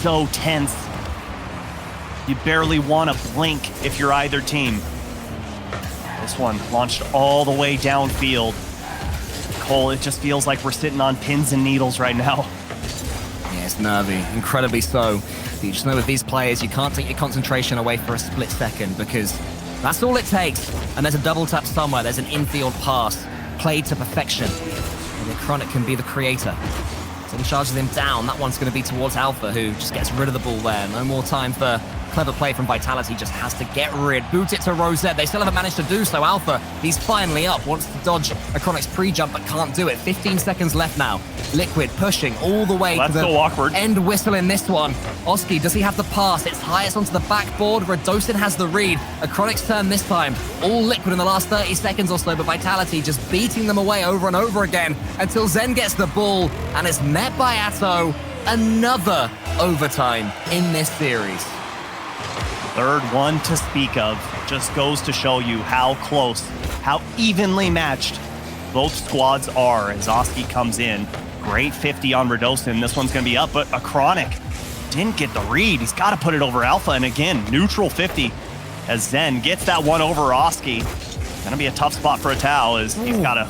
so tense. You barely want to blink if you're either team. This one launched all the way downfield. Cole, it just feels like we're sitting on pins and needles right now.
Yeah, it's nervy, incredibly so. You just know with these players, you can't take your concentration away for a split second because that's all it takes. And there's a double tap somewhere. There's an infield pass played to perfection. And Acronic can be the creator. So he charges him down. That one's going to be towards Alpha, who just gets rid of the ball there. No more time for clever play from Vitality. Just has to get rid. Boot it to Rosette. They still haven't managed to do so. Alpha, he's finally up. Wants to dodge Acronic's pre-jump, but can't do it. 15 seconds left now. Liquid pushing all the way to the end whistle in this one. Oski, does he have the pass? It's highest onto the backboard. Radosin has the read. Acronic's turn this time. All Liquid in the last 30 seconds or so, but Vitality just beating them away over and over again until Zen gets the ball and is met by Atto. Another overtime in this series.
Third one to speak of. Just goes to show you how close, how evenly matched both squads are as Oski comes in. Great 50 on Radosin. This one's going to be up, but Acronic didn't get the read. He's got to put it over Alpha, and again, neutral 50 as Zen gets that one over Oski. Going to be a tough spot for a Tao as he's got to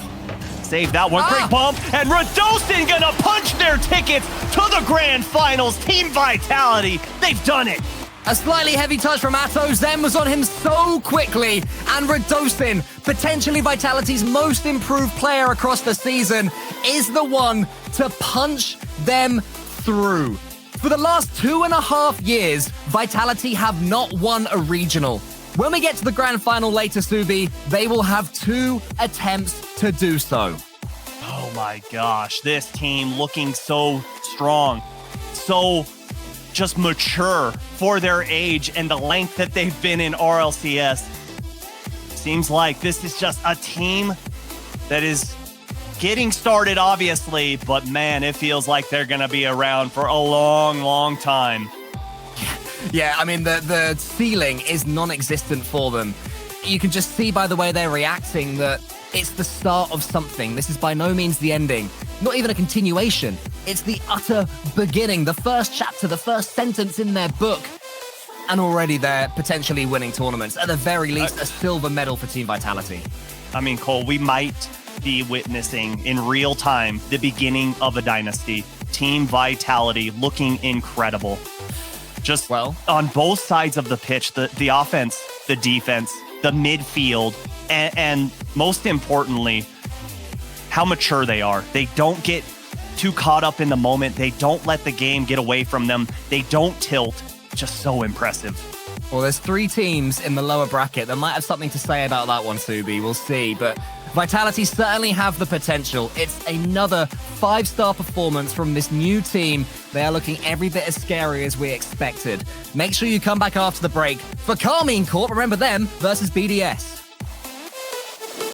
Save that one. Great bump. And Radosin gonna punch their tickets to the grand finals. Team Vitality, they've done it.
A slightly heavy touch from Atos, Zen was on him so quickly, and Radosin, potentially Vitality's most improved player across the season, is the one to punch them through. For the last 2.5 years, Vitality have not won a regional. When we get to the grand final later, Subi, they will have 2 attempts to do so.
Oh my gosh, this team looking so strong, so just mature for their age and the length that they've been in RLCS. Seems like this is just a team that is getting started, obviously, but man, it feels like they're going to be around for a long, long time.
Yeah, I mean, the ceiling is non-existent for them. You can just see by the way they're reacting that it's the start of something. This is by no means the ending. Not even a continuation. It's the utter beginning, the first chapter, the first sentence in their book. And already they're potentially winning tournaments. At the very least, a silver medal for Team Vitality.
I mean, Cole, we might be witnessing in real time the beginning of a dynasty. Team Vitality looking incredible. Just on both sides of the pitch, the offense, the defense, the midfield, and most importantly, how mature they are. They don't get too caught up in the moment. They don't let the game get away from them. They don't tilt. Just so impressive.
Well, there's 3 teams in the lower bracket that might have something to say about that one, Subi. We'll see. But Vitality certainly have the potential. It's another 5-star performance from this new team. They are looking every bit as scary as we expected. Make sure you come back after the break for Carmine Corp. Remember them versus BDS.